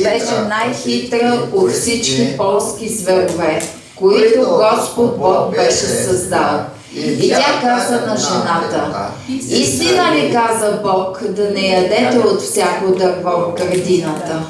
беше най-хитра от всички полски зверове, които Господ Бог беше създал. И тя каза на жената: истина ли каза Бог да не ядете от всяко дърво в градината?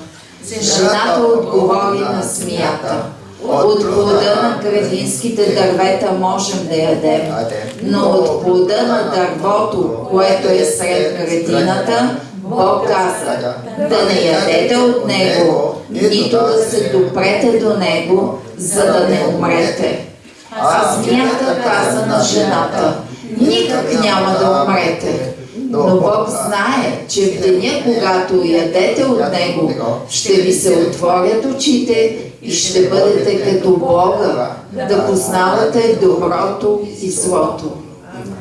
Жената отговори на змията: от плода на градинските дървета можем да ядем, но от плода на дървото, което е сред градината, Бог каза: да не ядете от него, нито да се допрете до него, за да не умрете. А змията каза на жената: никак няма да умрете. Но Бог знае, че в деня, когато ядете от него, ще ви се отворят очите и ще бъдете като Бога, да познавате доброто и злото.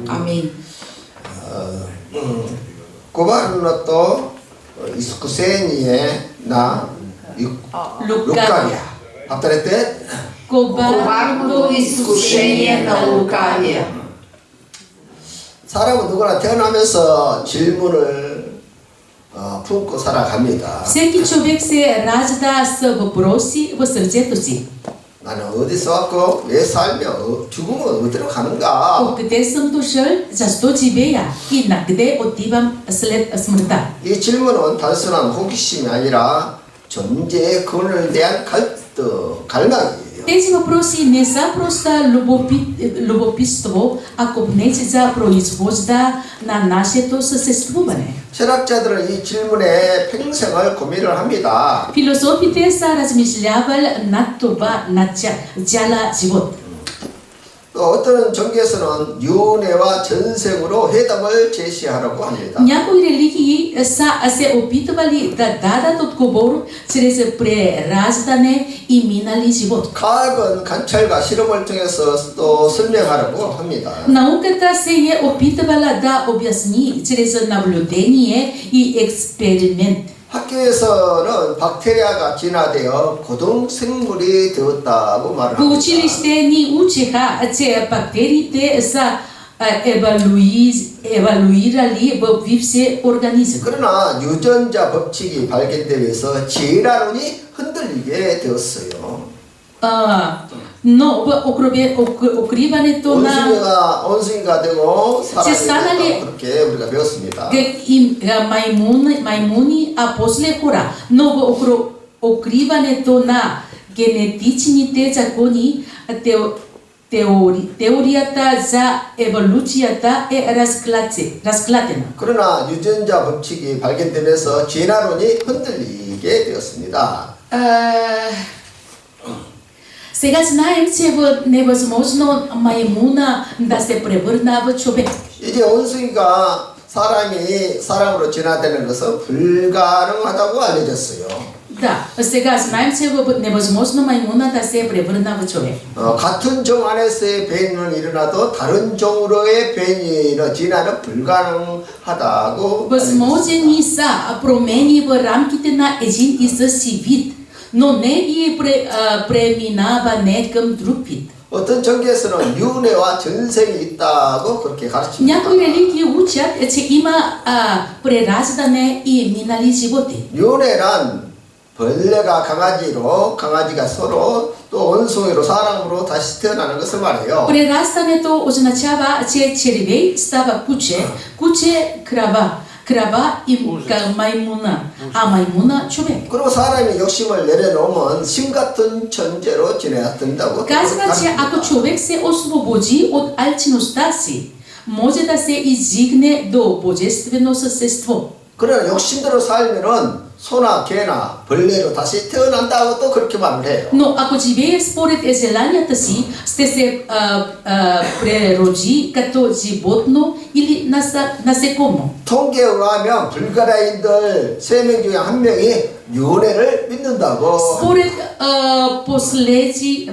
Амин. Коварното изкушение на лукавия. Повторете. Коварното изкушение на лукавия. 사람은 누구나 태어나면서 질문을 품고 살아갑니다. Всеки човек се ражда с въпроси в сърцето си. 나는 어디서 왔고 왜 살며 죽으면 어디로 가는가? Откъде съм дошъл, защо живея и на къде отивам след смъртта? 이 질문은 단순한 호기심이 아니라 존재의 근원에 대한 갈망이에요. Тези въпроси не са просто любопитство, а копнеж за производство на нашето съществуване. 철학자들은 이 질문에 평생을 고민을 합니다. Философите са размишлявали над това на цяла живот. 또 어떤 종교에서는 윤회와 전생으로 해답을 제시하라고 합니다. Някои религии са се опитвали да дадат отговор чрез прераждане и минали живот. 과학은 관찰과 실험을 통해서 또 설명하라고 합니다. Науката се е опитвала да обясни чрез наблюдение и експеримент. 학교에서는 박테리아가 진화되어 고등 생물이 되었다고 말을 В 합니다. училище ни учиха, че бактериите са еволюирали в бившия организъм. 그러나 유전자 법칙이 발견되면서 진화론이 흔들리게 되었어요. Но в укриването на 원숭이가 되고 че 사람이 станали 되었다. 그렇게 우리가 배웠습니다. маймуни, а после хора. Но в укриването на генетичните закони, теорията за еволюцията е разклатена. 그러나 유전자 법칙이 발견되면서 진화론이 흔들리게 되었습니다. Сега знаем, че е невъзможно маймуна да се превърна в човек. 이제 원숭이가 사람으로 진화되는 것은 불가능하다고 알려졌어요. Да, сега знаем, че е невъзможно маймуна да се превърна в човек. 같은 종 안에서의 변이는 일어나도 다른 종으로의 변이는 진화는 불가능하다고. Възможни са промени в рамките на един и същи вид, но не и преминаване към друг вид. 어떤 종교에서는 윤회와 전생이 있다고 그렇게 가르칩니다. Някои религии учат, че има прераждане и минали животи. 윤회란 벌레가 강아지로, 강아지가 소로, 또 원숭이로 사람으로 다시 태어나는 것을 말해요. Прераждането означава, че червей става куче, куче крава, крава и маймуна, а маймуна човек. 그리고 사람이 욕심을 내려놓으면 신 같은 존재로 지내야 된다고. Казва, че ако човек се освободи от алчността си, може да се издигне до божествено същество. 그러나 욕심대로 살면은 소나 개나 벌레로 다시 태어난다고 또 그렇게 말을 해요. Но ако живее според желанията си, ще се прероди като животно или насекомо. 통계에 의하면 불가라인들 3명 중에 1명이 윤회를 믿는다고. Според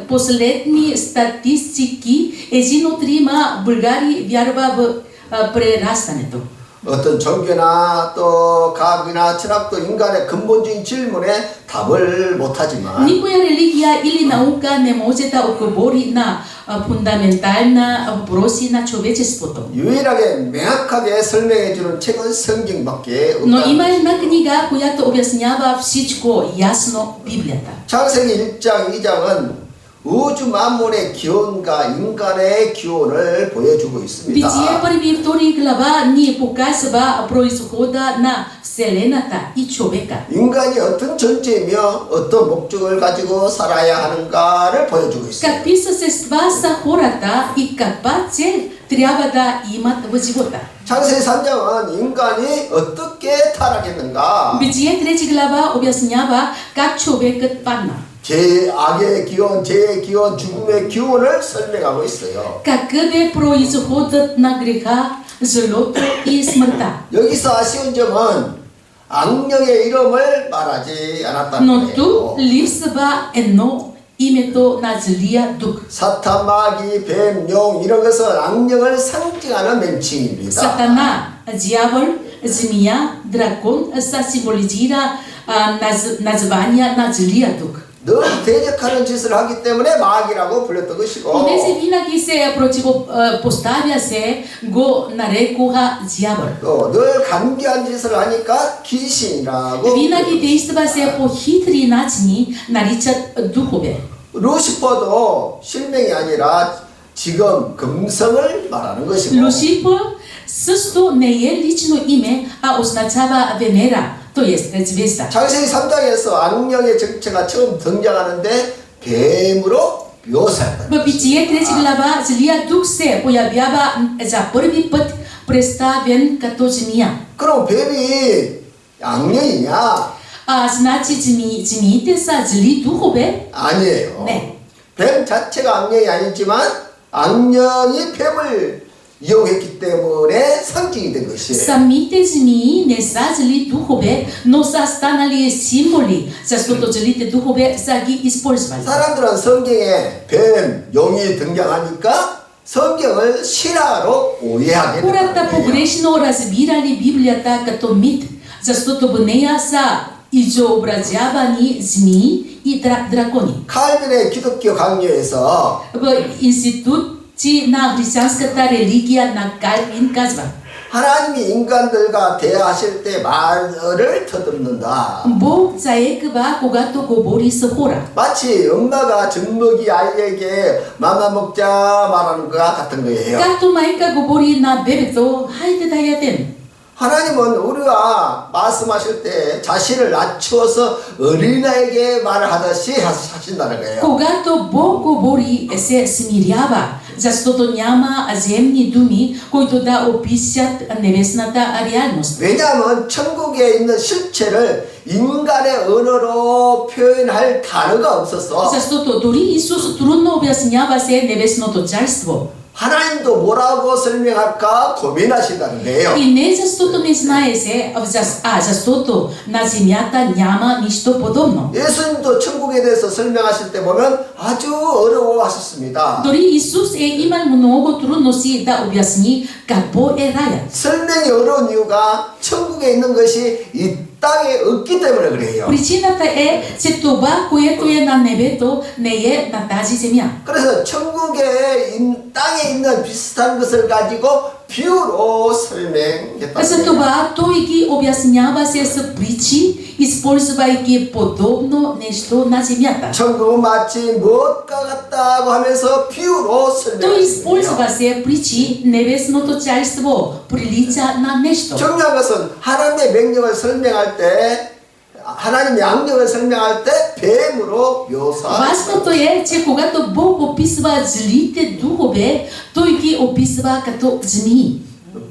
последни статистики, един от трима българи вярва в прераждането. 어떤 종교나 또 과학이나 철학도 인간의 근본적인 질문에 답을 못하지만 Никоя религия или наука не може да отговори на фундаментална въпроси на човечеството. 유일하게 명확하게 설명해주는 책은 성경밖에 Но 없다. има една книга, която обяснява всичко ясно Библията. 창세기 1장, 2장은 우주 만물의 기원과 인간의 기원을 보여주고 있습니다. Битие първи и втори глава ни показва произхода на Вселената и човека. 인간이 어떤 존재이며 어떤 목적을 가지고 살아야 하는가를 보여주고 있습니다. Какви същества са хората и каква цел трябва да имат в живота. 창세기 3장은 인간이 어떻게 타락했는가, Битие 3 глава обяснява как човекът падна. 악의 기원, 죄의 기원, 죽음의 기원을 설명하고 있어요. Какъв е произходът на греха, злото и смъртта. 여기서 아쉬운 점은 악령의 이름을 말하지 않았다는 Но 거예요. тук липсва едно името на злия дух. 사탄, 마귀, 뱀, 용 이런 것은 악령을 상징하는 명칭입니다. Сатана, дявол, змия, дракон са символизира названия на злия дух. 늘 대적하는 짓을 하기 때문에 마귀라고 불렸던 것이고, Понеже винаги се противопоставя се, го нарекоха дявол. 또 늘 간계한 짓을 하니까 귀신이라고. Винаги действа се по хитри начини, наричат духове. 루시퍼도 실명이 아니라 지금 금성을 말하는 것이고, Люцифер също не е лично име, а означава Венера, т.е. звезда. 창세기 3장에서 악령의 정체가 처음 등장하는데 뱀으로 묘사했다. В Битие 3 глава злия дух се появява за първи път представен като змия. 그럼 뱀이 악령이냐? Значи змиите са зли духове? 아니에요. 네. 뱀 자체가 악령이 아니지만 악령이 뱀을 이용했기 때문에 상징이 된 것이에요. Самите змии не са зли духове, но са станали символи, защото злите духове са ги използвали. 사람들은 성경에 뱀, 용이 등장하니까 성경을 실화로 오해하게 Хората 되는 거예요. погрешно разбирали Библията като мит, защото в нея са изобразявани змии и дракони. 칼빈의 기독교 강요에서 В институти на християнската религия на Калвин казва: 하나님이 인간들과 대화하실 때 말을 더듬는다. Бог заеква, когато говори с хора. 마치 엄마가 젖먹이 아이에게 맘마 먹자 말하는 것과 같은 거예요. Както майка говори на бебето, хайде да ядем. 하나님은 우리가 말씀하실 때 자신을 낮추어서 어린아이에게 말을 하듯이 하신다는 거예요. Когато Бог говори, се смирява, защото няма земни думи, които да описят небесната реалност. 왜냐하면 천국에 있는 실체를 인간의 언어로 표현할 단어가 없었어. Защото дори Исус трудно обяснява се небесното царство. 하나님도 뭐라고 설명할까 고민하신다는 거예요. И не защото не знае се, защото на земята няма нищо подобно. 예수님도 천국에 대해서 설명하실 때 보면 아주 어려워하셨습니다. Дори Исус е имал много трудности да обясни какво е раят. 설명이 어려운 이유가 천국에 있는 것이 이 땅에 없기 때문에 그래요. Причината е, че това, което е на небето, не е на тази земя. 그래서 천국에 땅에 있는 비슷한 것을 가지고 비유로 설명했다. За това той ги обяснява се с притчи, използвайки подобно нещо на земята. 천국은 마치 무엇과 같다고 하면서 비유로 Той 설명했습니다. използва се притчи, небесното царство прилича на нещо. 중요한 것은 하나님의 명령을 설명할 때 하나님의 악령을 설명할 때 뱀으로 묘사합니다. Важното е, че когато Бог описва злите духове, той ги описва като змии.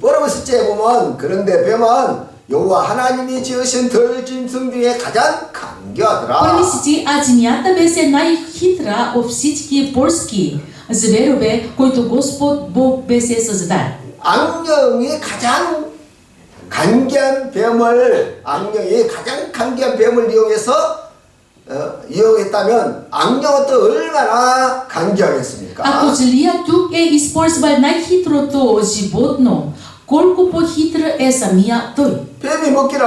여러분 실제 보면 그런데 뱀은 여호와 하나님이 지으신 들짐승 중에 가장 간교하더라. Помислите, а змията беше най-хитра от всички полски зверове, които Господ Бог беше създал. 악령이 가장 간계한 악령이 가장 간계한 뱀을 이용했다면 악령은 또 얼마나 간교하겠습니까? Ако злият дух е използвал най-хитрото животно, колко по-хитър е самия той. 뱀이 먹기를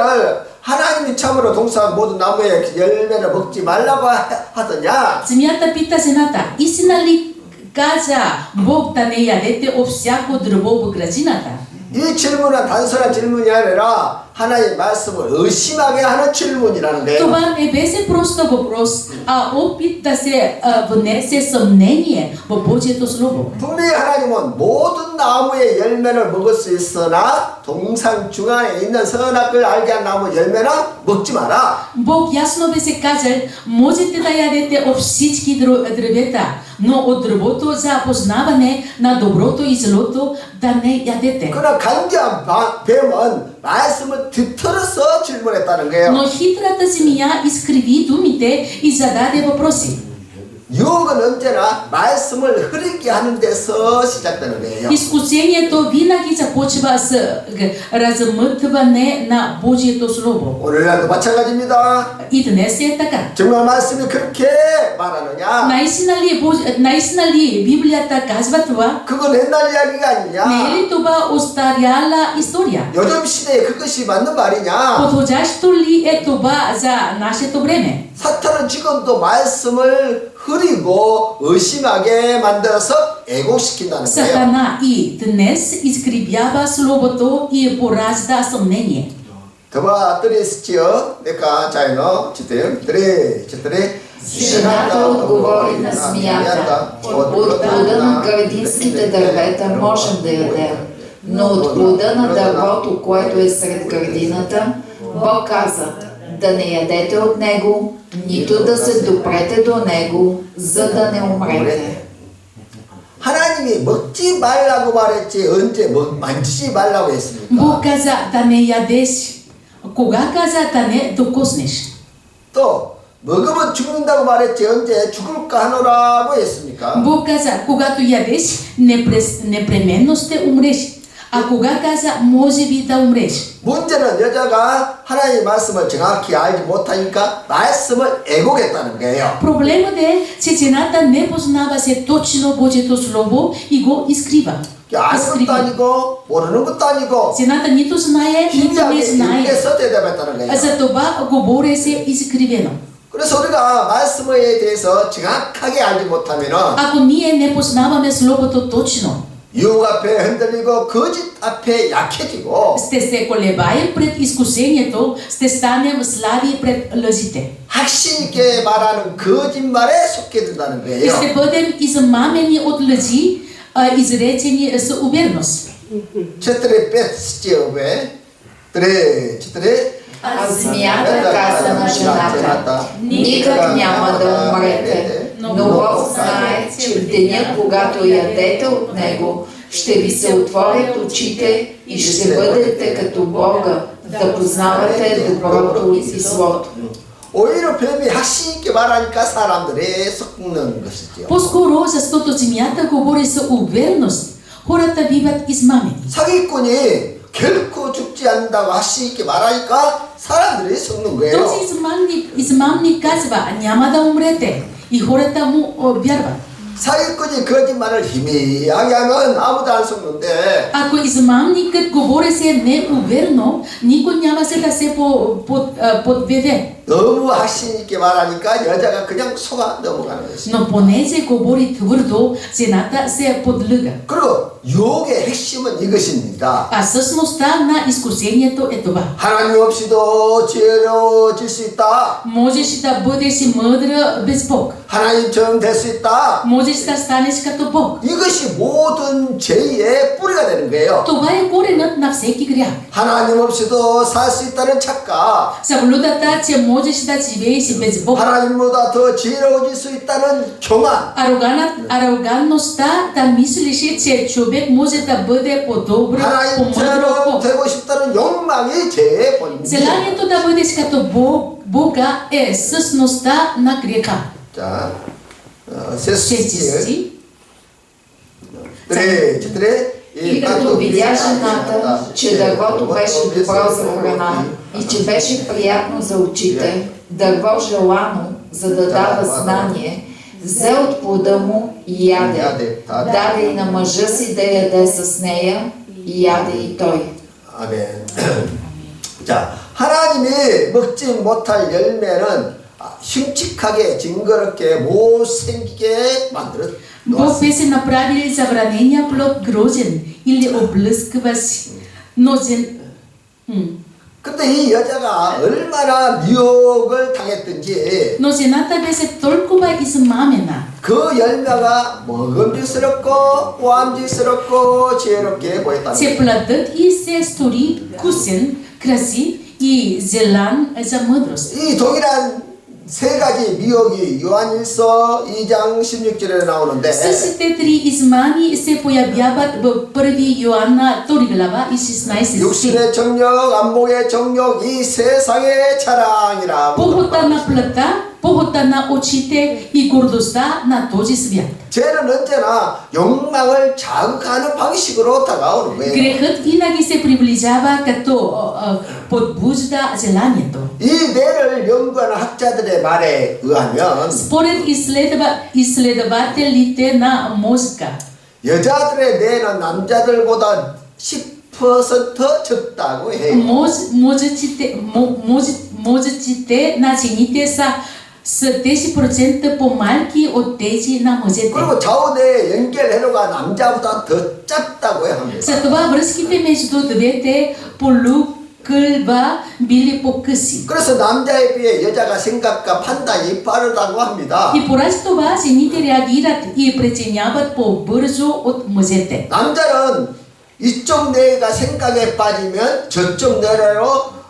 하나님이 참으로 동산 모든 나무의 열매를 먹지 말라고 하더냐? Змията пита жената, истина ли каза Бог да не ядете от всяко дърво в градината? 이 질문은 단순한 질문이 아니라 하나님의 말씀을 의심하게 하는 질문이라는 거예요. Това не беше просто въпрос, а опит да се внесе съмнение в Божието Слово. 분명히 하나님은 모든 나무의 열매를 먹을 수 있으나 동산 중앙에 있는 선악을 알게 한 나무 열매는 먹지 마라. Бог ясно беше казал, можете да ядете от всички древета, но от дървото за познаване на доброто и злото да не ядете. 그러나 간교한 뱀은 말씀을 뒤틀어서 질문했다는 거예요. Но хитрата змия изкриви думите и зададе въпроси. 유혹은 언제나 말씀을 흐리게 하는 데서 시작되는 거예요. Изкусението винаги започва с размътване на Божието Слово. 오늘날도 마찬가지입니다. И днес е така. 정말 말씀이 그렇게 말하느냐? Наистина ли Библията казва това? 그건 옛날 이야기가 Не е 아니냐? ли това остаряла история? 요즘 시대에 그것이 맞는 말이냐? Подходящо ли е това за нашето време? 사탄은 지금도 말씀을 흐리고 의심하게 만들어서 애곡시킨다는 거예요. Сатана и днес изкривява Словото и поражда съмнение. Това търсичио, нека чайно четем, четири. Жената отговори на змията, от плода на градинските дървета можем да ядем, но от плода на дървото, което е сред градината, Бог каза, да не ядете от него, нито да се допрете до него, за да не умрете. 하나님이 먹지 말라고 말했지 언제 만지지 말라고 했습니까? Бог каза да не ядеш. Кога каза да не докоснеш? 또 먹으면 죽는다고 말했지 언제 죽을까 하노라고 했습니까? Бог каза, когато ядеш, непременно ще умреш. А кога каза, може би да умреш? 문제는 여자가 하나님의 말씀을 정확히 알지 못하니까 말씀을 애곡했다는 거예요. Проблемът е, че жената не познаваше точно Божието Слово и го изкрива. 아는 것도 아니고 모르는 것도 아니고 Жената нито знае, нито не 신기하게 знае. 이렇게 대답했다는 거예요. Затова говореше изкривено. 그래서 우리가 말씀에 대해서 정확하게 알지 못하면은 Ако ние не познаваме Словото точно, 유혹 앞에 흔들리고 거짓 앞에 약해지고 ще се колебаем пред изкусението, ще станем слаби пред лъжите. 확신 있게 말하는 거짓말에 속게 된다는 И 거예요. ще бъдем измамени от лъжи, изречени с увереност. четири пет 왜 четири А змията каза на жената, никак няма да умрете, но Бог знае, че в деня, когато ядете от него, ще ви се отворят очите и ще бъдете като Бога, да познавате доброто и злото. 오히려 뱀이 확신 있게 말하니까 사람들이 섞는 것이죠. По-скоро, защото земята говори с увереност, хората биват измамени. 사기꾼이 결코 죽지 않는다고 확신 있게 말하니까 사람들이 섞는 거예요. Този измамник казва, няма да умрете. И хората му вярват. 사기꾼이 거짓말을 희미하게 하면 아무도 안 속는데 Ако измамникът говори се неуверено, никой няма се да се подведе. 너무 확신 있게 말하니까 여자가 그냥 속아 넘어가는 것이죠. Но понеже говори твърдо, жената се подлъга. 그리고 유혹의 핵심은 이것입니다. А същността на изкусението е това. 하나님 없이도 지혜로워질 수 있다. Можеш да бъдеш мъдра без Бог. 하나님처럼 될 수 있다. Можеш да станеш като Бог. 이것이 모든 죄의 뿌리가 되는 거예요. Това е коренът на всеки грях. 하나님 없이도 살 수 있다는 착각. Заблудата, че можеш да живееш без Бог. 하나님보다 더 지혜로워질 수 있다는 교만. Арогантността да мислиш, че човек може да бъде по-добър, по-мъдър от 하나님처럼 Бог. 되고 싶다는 욕망이 죄의 본입니다. Желанието да бъдеш като Бога е същността на греха. 자, Шести. И като видя жената, че дървото беше добро за храна и че беше приятно за очите, дърво желано, за да дава знание, взе от плода му и яде. Даде и на мъжа си да яде с нея и яде и той. 아멘. 자, 하나님이 먹지 못할 열매는 흉측하게 징그럽게 못생기게 만들었. Бог беше направил забранения плод грозен или облъскващ, нозен. 근데 이 여자가 얼마나 미혹을 당했든지 Но жената беше толкова измамена. 그 열매가 먹음직스럽고 보암직스럽고 지혜롭게 보였다는 Че 거예요. плодът и се стори вкусен, красив и желан за мъдрост. 이 동일한 세 가지 미혹이 요한일서 2장 16절에 나오는데 Същите три измами се появяват в 1 Йоанна 2 глава и 16 стих. 육신의 정욕, 안목의 정욕, 이 세상의 자랑이라. Похота на плътта, похота на очите и гордостта на този свят. 죄는 언제나 욕망을 자극하는 방식으로 다가오는 거예요. Грехът винаги се приближава като подбужда желанието. 이 뇌를 연구하는 학자들의 말에 의하면 Според изследователите на мозъка, 여자들의 뇌는 남자들보다 10% 적다고 해요. мозъците на жените са 10% по-малки от тези на мъжете. 그리고 좌우뇌 연결회로가 남자보다 더 작다고 합니다. Затова връзките между двете полукълба били по-къси. 그래서 남자에 비해 여자가 생각과 판단이 빠르다고 합니다. И поради това жените реагират и преценяват по-бързо от мъжете. 남자는 이쪽 뇌가 생각에 빠지면 저쪽 뇌로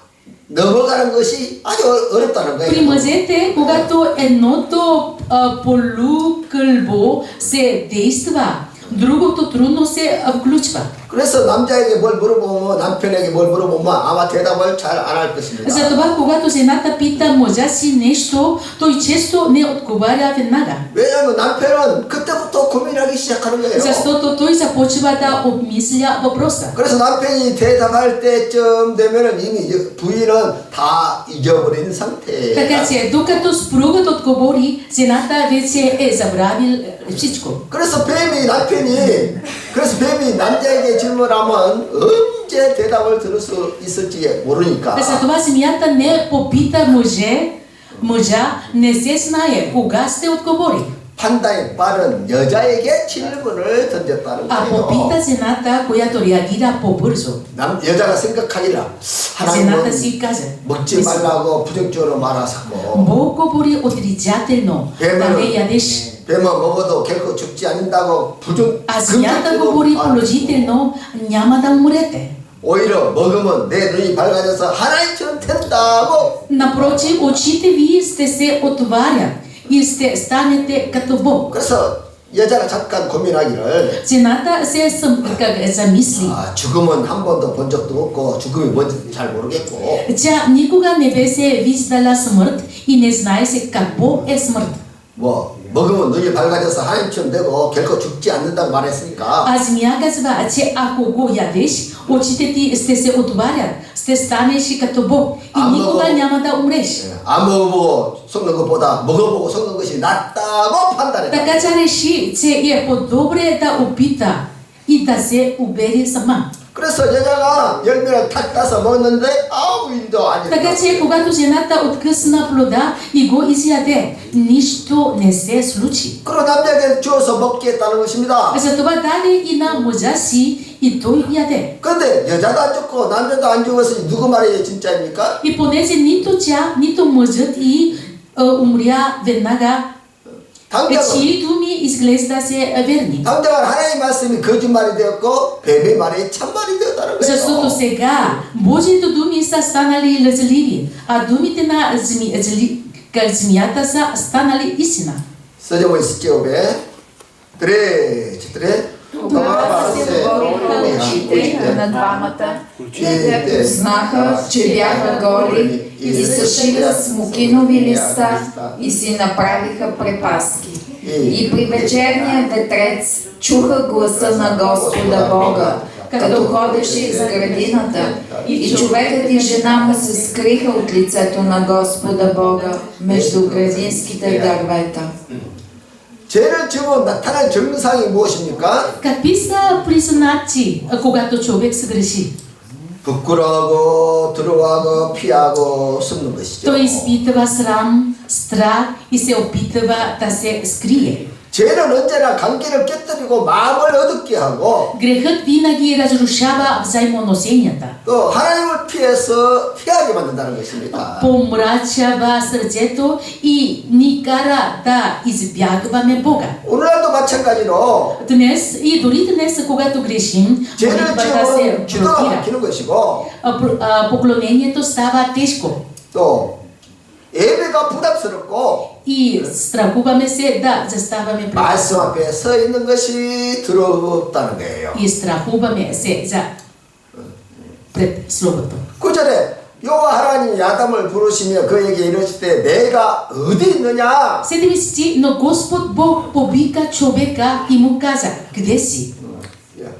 넘어가는 것이 아주 어렵다는 При 거예요. мъжете, когато едното полукълбо се действа, другото трудно се включва. 그래서 남자에게 뭘 물어보면 남편에게 뭘 물어보면 아마 대답을 잘 안 할 것입니다. Затова, когато жената пита мъжа си нещо, той често не отговаря веднага. 왜냐하면 남편은 그때부터 고민하기 시작하는 거예요. Защото той започва да обмисля въпроса. 그래서 남편이 대답할 때쯤 되면은 이미 부인은 다 잊어버린 상태예요. Така че, докато съпругът отговори, жената вече е забравил всичко. 그래서 뱀이 남자에게 질문하면 언제 대답을 들을 수 있을지 모르니까. Затова змията не попита мъжа не се знае кога ще отговори. 판단이 빠른 여자에게 질문을 던졌다는 А 거예요. попита жената, която реагира по-бързо. 여자가 생각하기라 Жената си 하나님은 каза, 먹지 말라고 부정적으로 말하셨고 Бог говори отрицателно, да не ядеш. 뱀은 먹어도 결코 죽지 않는다고 А змията говори положително, няма да умрете. 오히려 먹으면 내 눈이 밝아져서 하나님처럼 된다고. Напротив, очите ви ще се отварят и ще станете като Бог. 그래서 여자가 잠깐 고민하기를 Жената се замисли. 죽음은 한 번도 본 적도 없고 죽음이 뭔지 잘 모르겠고 Тя никога не беше виждала смърт и не знаеше какво е смърт. 뭐 먹으면 눈이 밝아져서 하나님처럼 되고 결코 죽지 않는다고 말했으니까 А змия казва, че ако го ядеш, очите ти ще се отварят, ще станеш като Бог и никога няма да умреш. 안 먹어보고 속는 것보다 먹어보고 속는 것이 낫다고 판단했다. Така че реши, че е по-добре да опита и да се убери сама. 그래서 여자가 열매를 탁 따서 먹었는데 아무 일도 안 Така 일어났어. че когато жената откъсна плода и го изяде, нищо не се случи. 그리고 남자에게 주어서 먹게 했다는 것입니다. Затова даде и на мъжа си и той яде. 근데 여자도 안 죽고 남자도 안 죽었으니 누구 말이 진짜입니까? И понеже нито тя, нито мъжът и умря веднага, чии думи изглежда се верни. 당장은 하나님의 말씀이 거짓말이 되었고 뱀의 말이 참말이 되었다는 Защото 거예요. сега Божиите думи са станали лъжливи, а думите на змията са станали истина. 써져 있을지요, 왜? 그래. Тогава се отвориха очите на двамата и те познаха, че бяха голи и съшиха смокинови листа и си направиха препаски. И при вечерния ветрец чуха гласа на Господа Бога, като ходеше из градината, и човекът и жена му се скриха от лицето на Господа Бога между градинските дървета. 죄를 지으면 나타날 증상이 무엇입니까? Какви са признаци, когато човек съгреши? 부끄러워하고 두려워하고 피하고 숨는 것이죠. Той изпитва срам, страх и се опитва да се скрие. 죄는 언제나 관계를 깨뜨리고 마음을 어둡게 하고 Грехът винаги разрушава взаимоотношенията. 또 하나님을 피해서 피하게 만든다는 것입니다. Помрачава сърцето и ни кара да избягваме Бога. 오늘날도 마찬가지로 Днес и дори днес, когато грешим, 죄를 молитвата се 지으면 기도가 блокира. 막히는 것이고 Поклонението става тежко 또 예배가 부담스럽고 и страхуваме се да заставаме пред 말씀 Бога. 앞에 서 있는 것이 두렵다는 거예요. И страхуваме се за пред Словото. 9절에 여호와 하나님이 아담을 부르시며 그에게 이르실 때 내가 어디 있느냐? 7 стих, но Господ Бог повика човека и му каза, къде си?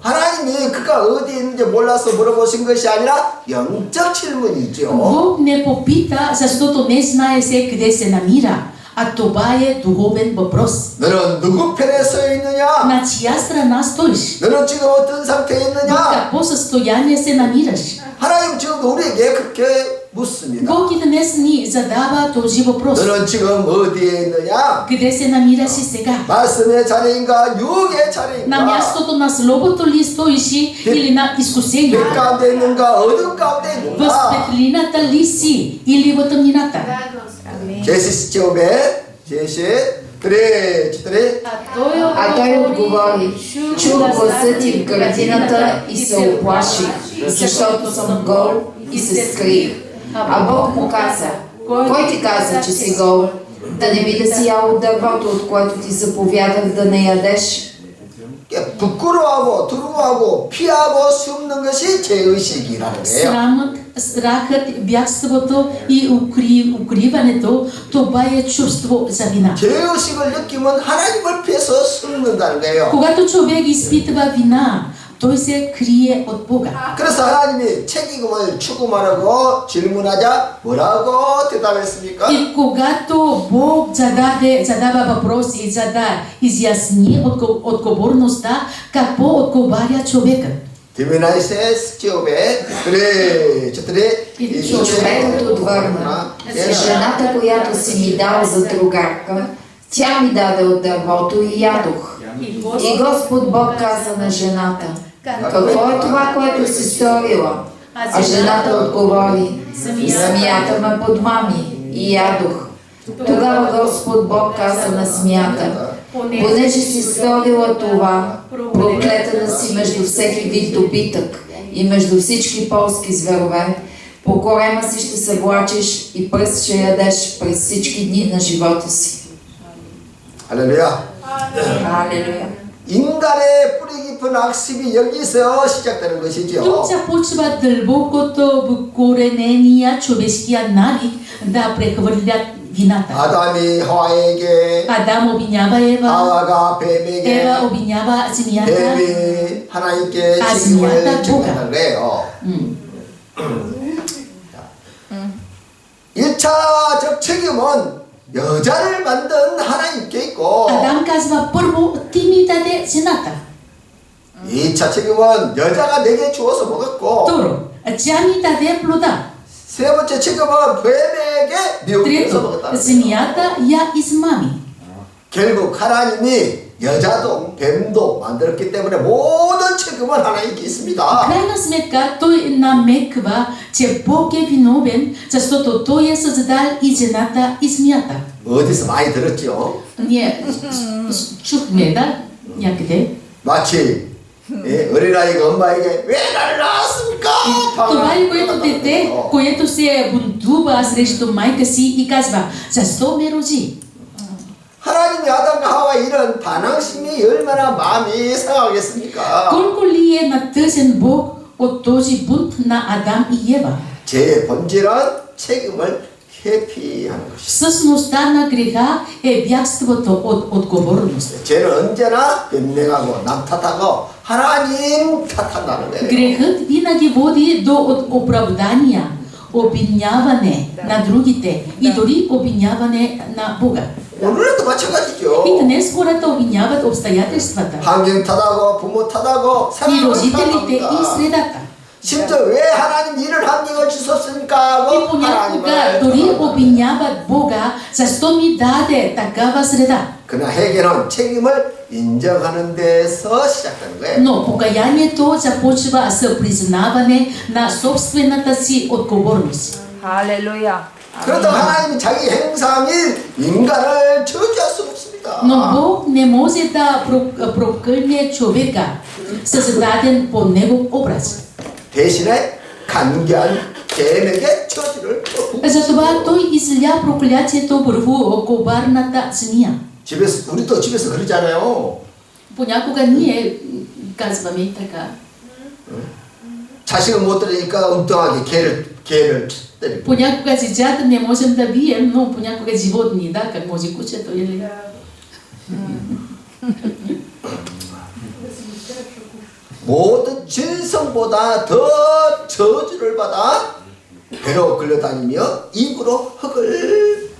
하나님이 그가 어디 있는지 몰라서 물어보신 것이 아니라 영적 질문이죠. Бог не попита, защото не знае се къде се намира, а това е духовен въпрос. 너는 누구 편에 서 있느냐? На чия страна стоиш? 너는 지금 어떤 상태에 В 있느냐? какво състояние се намираш? 하나님 지금 우리에게 그렇게 묻습니다. Бог и днес ни задава този въпрос. 너는 지금 어디에 있느냐? Къде се намираш и сега? 말씀의 자리인가? 유혹의 На 자리인가? мястото на Словото ли стоиш или на 빛 изкусението? 가운데 있는가? 어둠 가운데 В 있는가? светлината ли си или в тъмнината? 제시 시점에 제시 그래 지들이 А той отговори, чух гласа ти в градината и се оплаших, защото съм гол и се скрих. А Бог му каза, кой ти каза, че си гол? Да не би да си ял от дървото, от което ти заповядах да не ядеш? 부끄러워하고 두려워하고 피하고 숨는 것이 죄의식이라는 거예요. Срамът, страхът, бягството и укриването, това е чувство за вина. 죄의식을 느끼면 하나님을 피해서 숨는다는 거예요. Когато човек изпитва вина, той се крие от Бога. 그래서 하나님이 책임을 추구하라고 질문하자 뭐라고 대답했습니까? И когато Бог задава въпроси, за да изясни отговорността, какво отговаря човекът? 디미나이세 스티오베 그래 저들이 И човекът отвърна, жената, която си ми дал за другарка, тя ми даде от дървото и ядох. И Господ Бог каза на жената, какво е това, което си сторила? А жената отговори, змията ме подмами и ядох. Тогава Господ Бог каза на змията, понеже си сторила това, проклетена си между всеки вид добитък и между всички полски зверове, по корема си ще се влачиш и пръст ще ядеш през всички дни на живота си. 할렐루야. Алелуя. 인간의 뿌리 깊은 악습이 여기서 시작되는 것이죠. Тук започва дълбокото вкоренения човешкия навик да прехвърлят вината. 아담이 하와에게, Адам обвинява Ева, 하와가 뱀에게, Ева обвинява земята, 뱀이 하나님께 아, 책임을 zmiata 전가하는 거예요. 1차적 책임은 여자를 만든 하나님께 있고 Адам казва, първо ти ми даде жената. 2차 책임은 여자가 내게 주어서 먹었고 Второ, тя ми даде плода. 세 번째 책임은 뱀에게 미혹해서 Трето, 먹었다. земята я измами. 결국 하나님이 여자도 뱀도 만들었기 때문에 모든 책임은 하나님께 В 있습니다. крайна сметка той намеква, че Бог е виновен, защото той е създал и жената и змията. 어디서 많이 들었죠? Ние чухме, да, някъде. 마치 어린아이가 엄마에게 왜 나를 낳았습니까? Това е което дете, което се бунтува срещу майка си и казва, защо ме роди? 하나님이 아담과 하와 이런 반항심이 얼마나 마음이 상하겠습니까? Колко ли е натъжен Бог от този бунт на Адам и Ева? 죄의 본질은 책임을 회피하는 것이죠. Същността на греха е бягството от отговорност. 죄는 언제나 변명하고 남 탓하고 하나님 탓한다는 거예요. Грехът винаги води до оправдания, обвиняване на другите и дори обвиняване на Бога. 오늘도 마찬가지죠. И днес хората обвиняват обстоятелствата 환경 탓하고 부모 탓하고 и 사람을 родителите и 탓합니다. средата. 심지어 왜 하나님 이런 환경을 주셨습니까? И 하고 понякога 하나님을 дори 탓합니다. обвиняват Бога, защо ми даде такава среда. 그러나 회개는 책임을 인정하는 데서 시작하는 거예요. Но покаянието започва с признаване на собствената си отговорност. 할렐루야. 그렇다고 하나님이 자기 행상인 인간을 저주할 수 없습니다. Но Бог не може да прокълне човека, създаден по Негов образ. 대신에 간교한 뱀에게 저주를 또 Затова той изля проклятието върху коварната змия. 집에서 우리도 집에서 그러잖아요. Понякога ние казваме така. 자식을 못 들으니까 엉뚱하게 개를 때리고. Понякога децата не можем да бием, но понякога животни, да, как може кучето или... 모든 진성보다 더 저주를 받아 배로 끌려다니며 입으로 흙을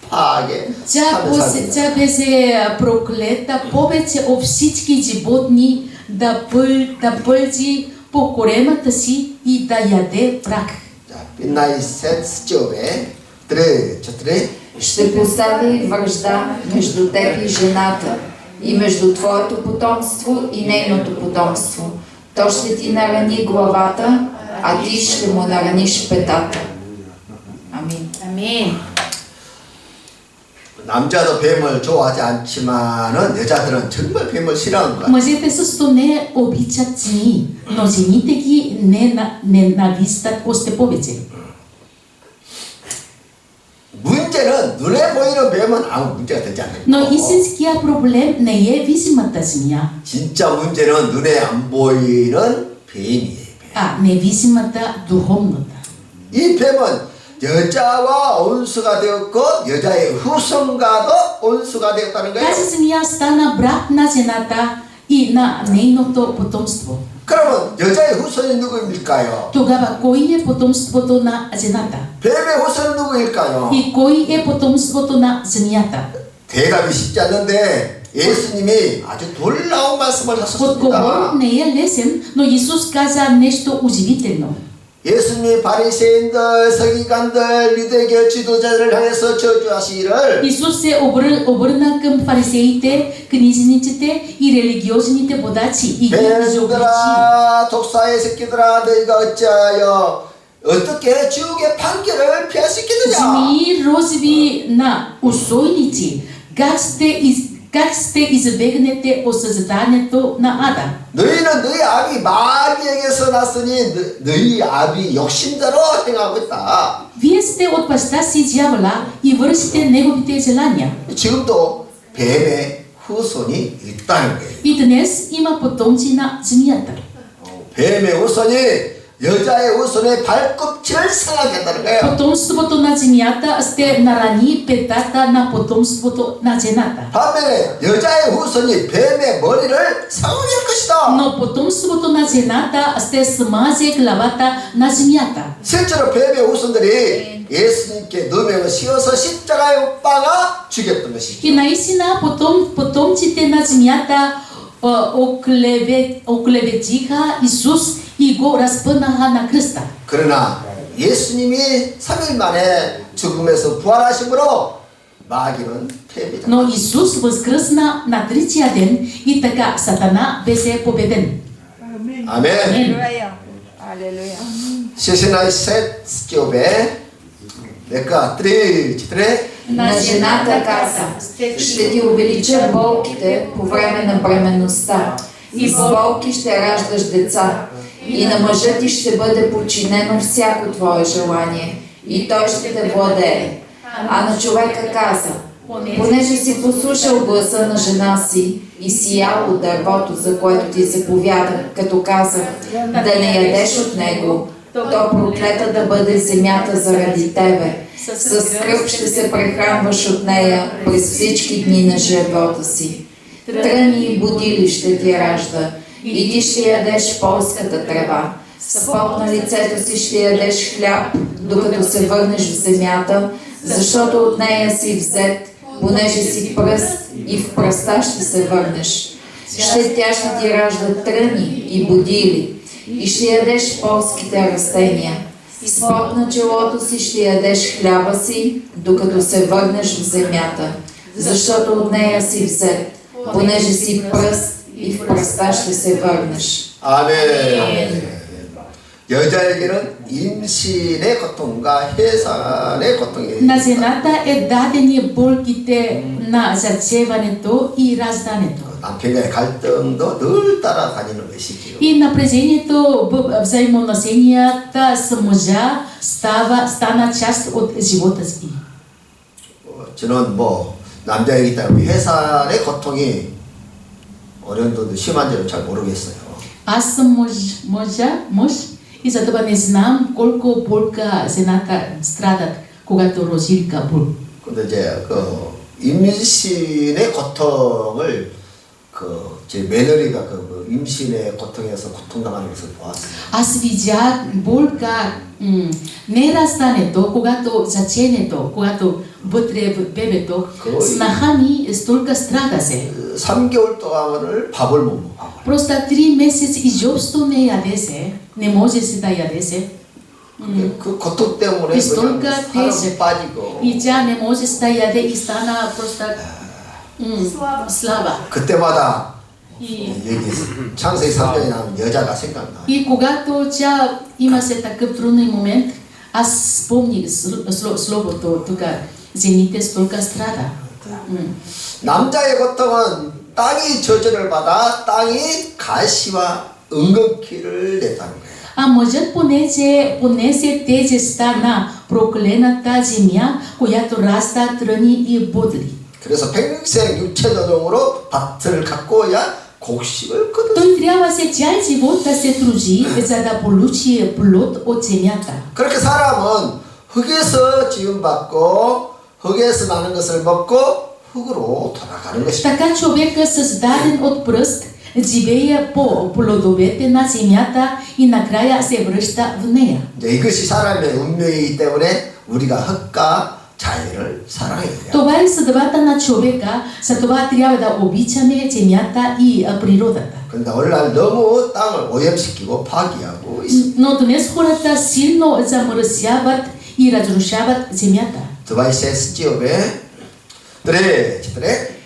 파하게 하며 삽니다. Тя беше проклета повече от всички животни да пълзи по коремата си и да яде прах. 자, 빛나이 셋 스티업에 드레 Ще постави вражда между теб и жената, и между твоето потомство и нейното потомство. То ще ти нарани главата, а ти ще му нараниш петата. Амин. Амин. 남자도 뱀을 좋아하지 않지만은 여자들은 정말 뱀을 싫어하는 거야. Мъжете също не обичат змии, но жените ги ненавиждат още повече. 문제는 눈에 보이는 뱀은 아무 문제가 되지 않아요. Но истинския проблем не е видимата змия, 진짜 문제는 눈에 안 보이는 뱀이에요. а невидимата духовната. 이 뱀은 여자와 온수가 되었고 여자의 후손과도 온수가 되었다는 거예요. Тази змия стана брат на жената и на нейното потомство. 그러면 여자의 후손이 누구입니까요? Тогава кой е потомството на жената? 뱀의 후손은 누구일까요? И кой е потомството на змията? 대답이 쉽지 않는데 예수님이 아주 놀라운 말씀을 하셨습니다. Отговор не е лесен, но Исус каза нещо удивително. 예수님이 바리새인들, 서기관들, 유대교 지도자들을 향해서 저주하시기를 Исус се обърна към фарисеите, книжниците и религиозните водачи и ги изобличи. 뱀들아, 독사의 새끼들아, 너희가 어떻게 지옥의 판결을 피할 수 있겠느냐? Змии, розови на усойници, как сте избегнете осъждането на Ада? 너희는 너희 아비 마귀에게서 났으니 너희 아비 욕심대로 행하고 있다. Вие сте от баща си дявола и вършите неговите желания. 지금도 뱀의 후손이 있다는 거예요. И днес има потомци на змията. 뱀의 후손이 여자의 후손의 발꿈치를 상하게 한다는 거예요. Потомството на змията ще нарани петата на потомството на жената. 반면에 여자의 후손이 뱀의 머리를 상하게 할 것이다. Но потомството на жената ще смазе главата на змията. 실제로 뱀의 후손들이 예수님께 누명을 씌워서 십자가에 못 박아 죽였던 것이죠. И наистина потомците на змията оклеветиха Исус и го разпънаха на кръста. 그러나 예수님이 3일 만에 죽음에서 부활하심으로 마귀는 패배다. Но Исус възкръсна на третия ден и така Сатана беше победен. 아멘. 할렐루야. 할렐루야. 시신의 셋 스티오베 내가 트레 На жената каза: ще ти увелича болките по време на бременността и с болки ще раждаш деца. И на мъжа ти ще бъде подчинено всяко твое желание и той ще те владее. А на човека каза: понеже си послушал гласа на жена си и си ял от дървото, за което ти заповядах, като казах да не ядеш от него, то проклета да бъде земята заради тебе. С кръв ще се прехранваш от нея през всички дни на живота си. Тръни и будили ще ти ражда, и ти ще ядеш полската трева. С пот на лицето си ще ядеш хляб, докато се върнеш в земята, защото от нея си взет, понеже си пръст и в пръста ще се върнеш. Тя ще ти ражда тръни и будили, и ще ядеш полските растения. С пот на челото си ще ядеш хляба си, докато се върнеш в земята, защото от нея си взет, понеже си пръст и в пръста ще се върнеш. 아멘. 여자에게는 임신의 고통과 해산의 고통이 На жената е дадени болките на зачеването и раждането. 남편과의 갈등도 늘 따라다니는 것이지요. И напрежението в взаимоотношенията с мъжа стана част от живота си. 저는 남자이기 때문에 해산의 고통이 어느 정도 심한지는 잘 모르겠어요. Аз съм мъж и затова не знам колко болка жената страдат, когато родилка бол. 근데 이제 임신의 고통을 제 며느리가 임신의 고통에서 고통당하는 것을 보았어요. Аз видях болка не раждането, когато заченето, когато вътре в бебето, снаха ми столка страдаше. 3개월 동안을 밥을 못 먹어. Просто 3 месеца изобщо не ядеше, не можеше да ядеше. 그 고통 때문에 столько 그냥 살은 тежък. 빠지고. И тя не можеше да яде и стана просто слаба. 그때마다 И 여기 창세기 3장에 나오는 여자가 생각나. И когато тя имаше такъв труден момент, аз спомних словото тук, жените столько страда. 남자의 고통은 땅이 저주를 받아 땅이 가시와 은근키를 냈다는 거예요. А мъжът понесе тежестта на проклената земя, която ражда тръни и бодли. 그래서 평생 육체 노동으로 밭을 가꿔야 곡식을 거둔. Той трябваше цял живот да се тружи, за да получи плод от земята. 그렇게 사람은 흙에서 지음받고 흙에서 나는 것을 먹고 흙으로 돌아가는 것입니다. Така човека, създаден от пръст, живее по плодовете на земята и накрая се връща в нея. 이것이 사람의 운명이기 때문에 우리가 흙과 자연을 사랑해야 돼요. Това е съдбата на човека, за това трябва да обичаме земята и природата. 그런데 오늘날 너무 땅을 오염시키고 파괴하고 있습니다. Но днес хората силно замърсяват и разрушават земята. Това се стиове. Тре.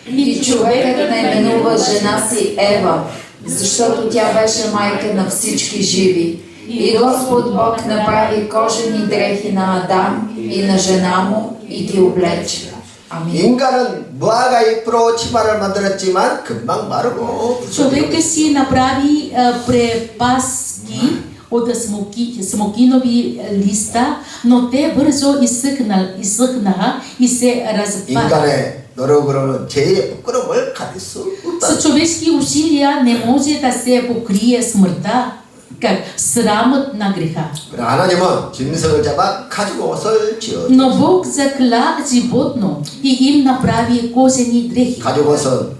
И човекът наименува жена си Ева, защото тя беше майка на всички живи. И Господ Бог направи кожени дрехи на Адам и на жена му и ги облече. Амин. 인간은 무화과 잎으로 치마를 만들었지만 금방 마르고 Човека си направи препаски от смокинови листа, но те бързо изсъхнаха и се разпаднаха. 인간의 노력으로는 죄의 부끄러움을 가릴 수 없다. С човешки усилия не може да се покрие смъртта, как срамът на греха. 하나님은 짐승을 잡아 가지고 옷을 지어. Но Бог закля животно и им направи кожени дрехи. 가지고 옷은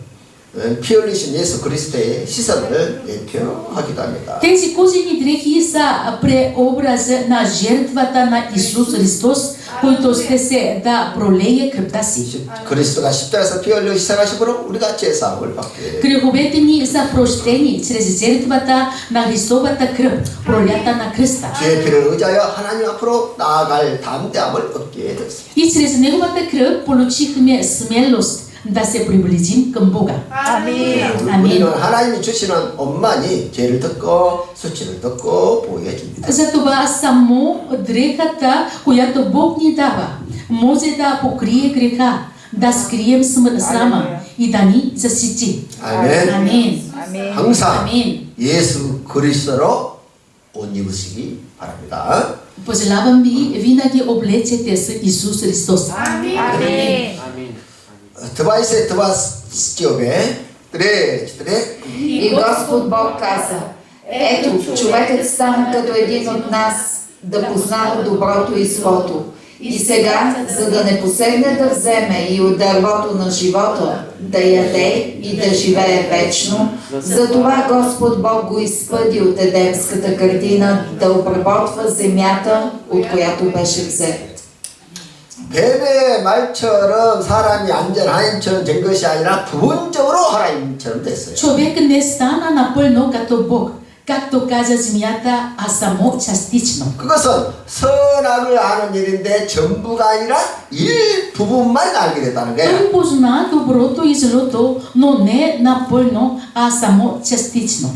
피 흘리신 예수 그리스도의 시선을 예표하기도 합니다. Тези кожени дрехи са преобраза на жертвата на Исус Христос, който ще се да пролее кръвта си. 그리스도가 십자가에서 피 흘려 희생하심으로 우리가 죄사함을 받게 돼요. Греховете ни са прощени чрез жертвата на Христовата кръв, пролята на кръста. 주의 피를 의지하여 하나님 앞으로 나아갈 담대함을 얻게 됐습니다. И чрез Неговата кръв получихме смелост да се приближим към Бога. 아멘. 우리는 하나님이 주시는 옷만이 죄를 덮고 수치를 덮고 보여줍니다. Затова само дрехата, която Бог ни дава, може да покрие греха, да скрием срама и да ни защити. 아멘. Амин. 아멘. 항상 Амин. 예수 그리스도로 옷 입으시기 바랍니다. Пожелавам ви винаги облечете с Исус Христос. 아멘. 드바이세 드바스티오베 тре. И Господ Бог каза: ето, човекът стана като един от нас, да познава доброто и злото. И сега, за да не посегне да вземе и от дървото на живота, да яде и да живее вечно, затова Господ Бог го изпъди от Едемската градина да обработва земята, от която беше взет. 뱀의 말처럼 사람이 안전하인처럼 된 것이 아니라 부분적으로 하나님처럼 됐어요. Човек не стана напълно като Бог, както каза змията, а само частично. 그것은 선악을 아는 일인데 전부가 아니라 일부분만 알게 됐다는 거예요. Той позна доброто и злото, но не напълно, а само частично.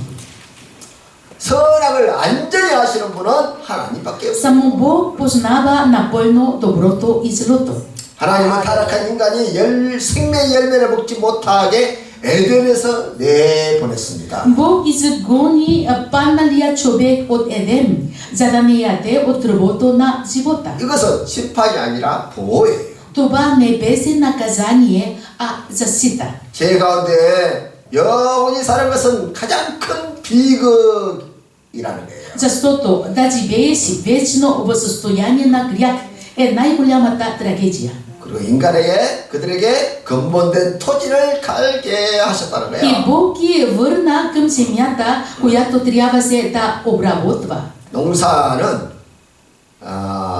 선악을 완전히 아시는 분은 하나님밖에 없어요. Само Бог познава напълно доброто и злото. 하나님은 타락한 인간이 생명의 열매를 먹지 못하게 에덴에서 내보냈습니다. Бог изгони падналия човек от Едем, за да не яде от древото на живота. 이것은 심판이 아니라 보호예요. Това не беше наказание, а защита. 제 가운데 영원히 사는 것은 가장 큰 비극이라는 거예요. Защото да живееш вечно в състояние на грях е най-голямата трагедия. 그리고 인간에게 그들에게 근본된 토지를 갈게 하셨다는 И 거예요. Бог ги върна към земята, която трябваше да обработва. 농사는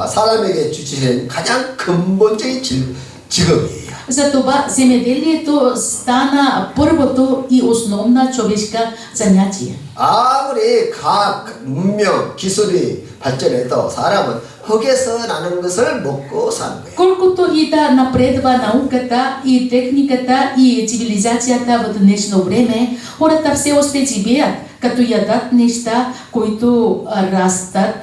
사람에게 주신 가장 근본적인 직업이에요. Затова земеделието стана първото и основна човешка занятие. 아무리 과학, 문명, 기술이 발전해도 사람은 흙에서 나는 것을 먹고 사는 거예요. Колкото и да напредва науката и техниката и цивилизацията в днешно време, хората все още живеят, като ядат неща, които растат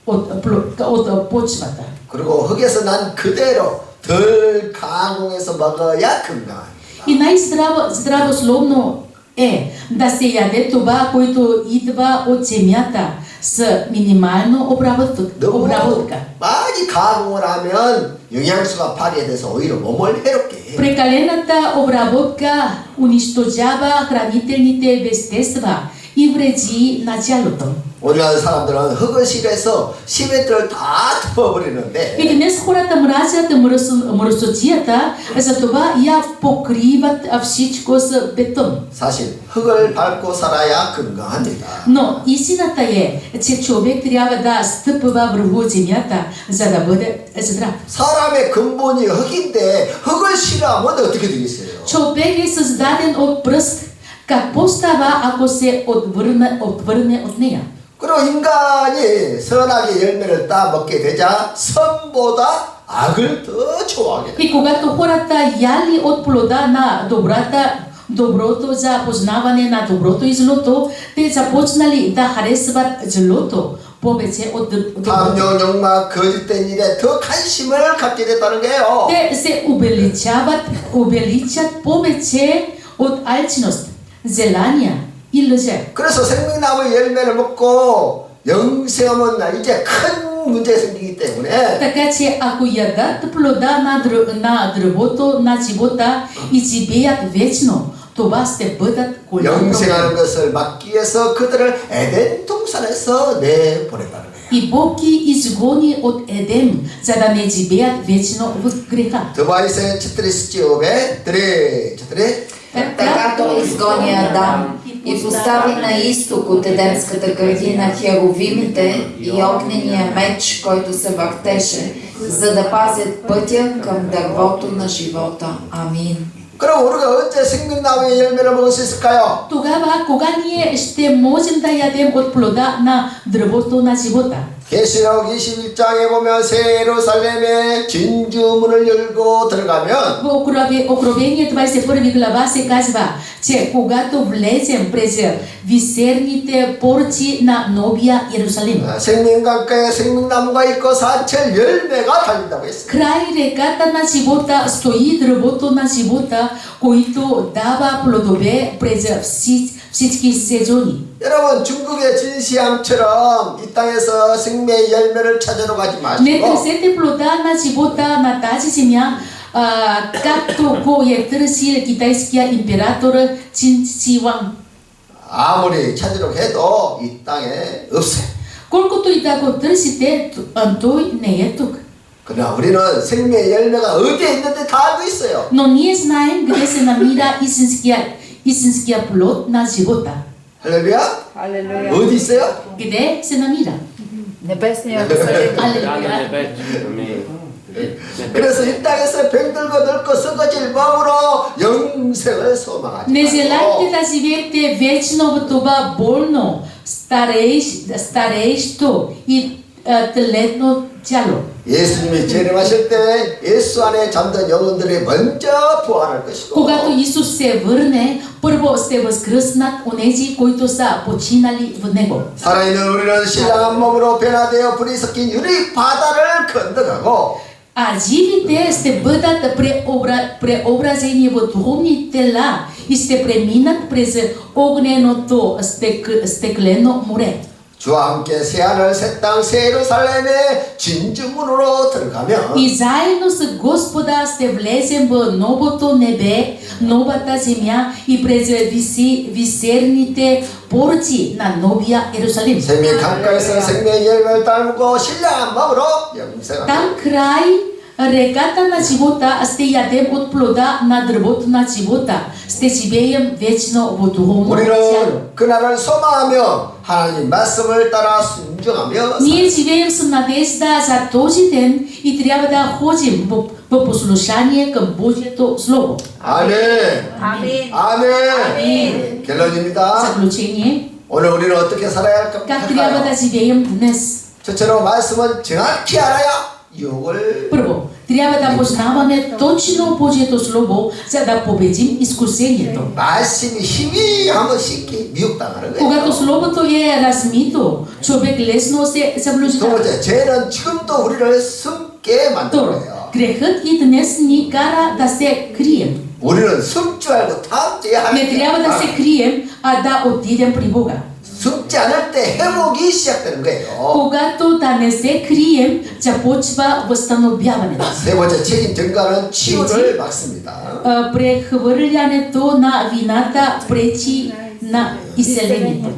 от почвата. 그리고 흙에서 난 그대로 덜 가공해서 먹어야 건강합니다. И най-здравословно е да се яде това, което идва от земята с минимална обработка. 많이 가공을 하면 영양소가 발휘돼서 오히려 몸을 해롭게 해요. Прекалената обработка унищожава хранителните вещества и вреди на тялото. 오늘날 사람들은 흙을 싫어해서 시멘트를 다 덮어버리는데 И днес хората мразят мръсотията, затова я покриват всичко с бетон. 사실 흙을 밟고 살아야 건강합니다. Но истината е, че човек трябва да стъпва върху земята, за да бъде здрав. 사람의 근본이 흙인데 흙을 싫어하면 어떻게 되겠어요? Човек е създаден от пръст. Какво става, ако се отвърне от нея? 그리고 인간이 선악의 열매를 따먹게 되자 선보다 악을 더 좋아하게 돼요. И когато хората яли от плода на доброто за познаване на доброто и злото, те започнали да харесват злото повече от доброто. 탐욕, 욕망, 거짓된 일에 더 관심을 갖게 됐다는 거예요. Те се увеличат повече от алчност, желания и лъже. 그래서 생명나무의 열매를 먹고 영생하면 이제 큰 문제가 생기기 때문에 Така че ако ядат плода на древото на живота и живеят вечно, това ще бъдат голям 영생하는 проблем. 것을 막기 위해서 그들을 에덴 동산에서 내보냈다는 거예요. И Бог ги изгони от Едем, за да не живеят вечно в греха. 드바이스의 칠들의 시지업에 들에 Така той изгони Адам и постави на изток от Едемската градина херовимите и огнения меч, който се въртеше, за да пазят пътя към дървото на живота. Амин. 그럼 우리가 언제 생명나무의 열매를 먹을 수 있을까요? Тогава, кога ние ще можем да ядем от плода на древото на живота? 계시록 21장에 보면 새 예루살렘의 진주문을 열고 들어가면 В Откровение 21 глава се казва, че когато влезем през висерните порти на Новия Иерусалим, 생명강가에 생명나무가 있고 사철 열매가 달린다고 했어요. край реката на живота стои древото на живота, който дава плодове през всички сезони. 여러분 중국의 진시황처럼 이 땅에서 생명의 열매를 찾으러 가지 Не 마시고 търсете плода на живота на тази земя, както го е търсил китайския император Чин Си Ванг. 아무리 찾으려고 해도 이 땅에 없어요. Колкото и да го търсите, той не е тук. 그러나 우리는 생명의 열매가 어디에 있는지 다 알고 있어요. No ние знаем где се намира истинския плод на живота. 할렐루야. Алелуя. 어디 있어요? Где се намира? Небесния Иерусалим. Алелуя. 그래서 이 땅에서 병들고 늙고 썩어질 몸으로 영생을 소망하지 Не желаете 말고 да живеете вечно в това болно, стареещо и тленно тяло. 예수님이 재림하실 때 예수 안에 잠든 영혼들이 먼저 부활할 것이고 Когато Исус се върне, първо ще възкръснат онези, които са починали в Него. 살아있는 우리는 신랑한 몸으로 변화되어 불이 섞인 유리 바다를 건너가고 А живите ще бъдат преобразени в духовни тела и ще преминат през огненото стеклено море. 주와 함께 새하늘 새 땅 새 예루살렘의 진주문으로 들어가면 И заедно с Господа ще влезем в новото небе, новата земя и през висерните порти на новия Иерусалим. 생명 강가에서 생명의 열매를 따르고 신령한 몸으로 영생하며 Там край реката на живота ще ядем от плода на дървото на живота. Ще живеем вечно в духовно тяло. 우리는 그날을 소망하며 하나님 말씀을 따라 순종하며 Ние живеем с надежда за този ден и трябва да ходим в послушание към Божието Слово. 아멘 아멘. 아멘 결론입니다. Заключение, 오늘 우리는 어떻게 살아야 как трябва да 할까요? живеем днес? 첫째로 말씀은 정확히 알아야 유혹을 Първо, трябва да познаваме точно Божието Слово, за да победим изкусението. 말씀이 희미하면 쉽게 미혹당하는 Когато 거예요. Словото е размито, човек лесно се 두 заблуждава. 번째, 죄는 지금도 우리를 숨게 만드는 Второ, 거예요. грехът и днес ни кара да се крием. 우리는 숨지 말고 다음 주에 Не трябва да се 하나님 крием, а да отидем при Бога. 숨지 않을 때 회복이 시작되는 거예요. Когато да не се крием, започва възстановяването. 세 번째, 책임 전가는 치유를 막습니다. Прехвърлянето на вината пречи на изцелението.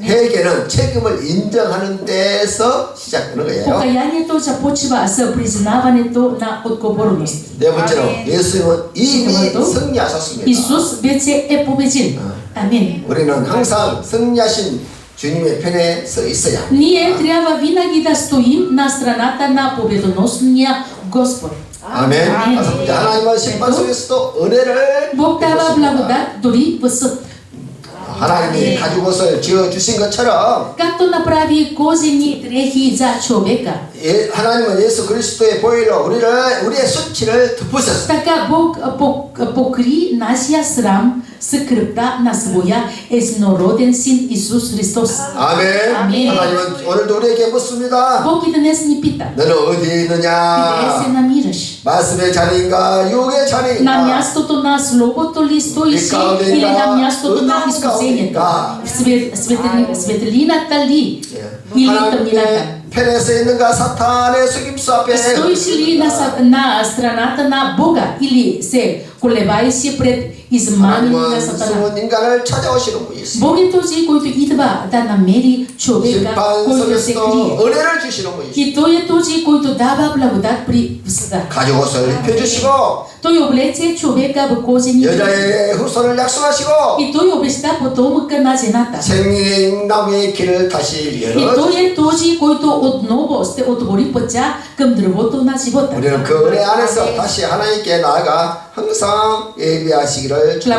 회개는 책임을 인정하는 데서 시작되는 거예요. Покаянието започва с признаването на отговорност. 네 번째로 예수님은 이미 세 번째로, 승리하셨습니다. Исус вече е победил. Амин. 우리는 항상 승리하신 주님의 편에 서 있어야 합니다. Ние трябва винаги да стоим на страната на победоносния Господ. 아멘. 아멘. 다섯 번째, 하나님은 심판 속에서도 은혜를 Бог дава 베푸십니다. благодат дори в съд. 하나님이 가죽 옷을 지어 주신 것처럼 Както направи кожени дрехи за човека, 하나님은 예수 그리스도의 보혈로 우리의 수치를 덮으셨습니다. така Бог покри нашия срам с кръвта на своя еднороден син Исус Христос. 아멘. 아멘. 하나님은 오늘도 우리에게 묻습니다. Бог и днес ни пита, 너는 어디 къде се 있느냐? намираш? 말씀의 자리인가? 유혹의 На 자리인가? мястото на Словото ли стоиш или на мястото на изкусението? В светлината ли или тъмнината? 하나님의 편에서 있는가? 사탄의 속임수 앞에 Стоиш ли на страната на Бога или се колебаеш пред измами на 하나님은 Сатана? 숨은 인간을 찾아오시는 분이십니다. Бог е този, който идва да намери човека, 심판 който се 속에서도 крие. 은혜를 주시는 분이십니다. И той е този, който дава благодат при съда. 가죽 옷을 입혀주시고 Той облече човека в кожени дрехи. 여자의 후손을 약속하시고 И той обеща потомъка на жената. 생명의 나무의 길을 다시 И 열어 той е този, който отново ще отвори пътя към дървото на живота. 우리는 그 은혜 안에서 다시 하나님께 나아가 항상 예비하시기를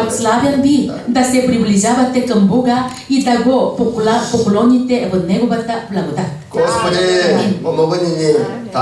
Славян ви да се приближавате към Бога и да го поклоните в Неговата благодат. Господ이 뭐 먹으니 다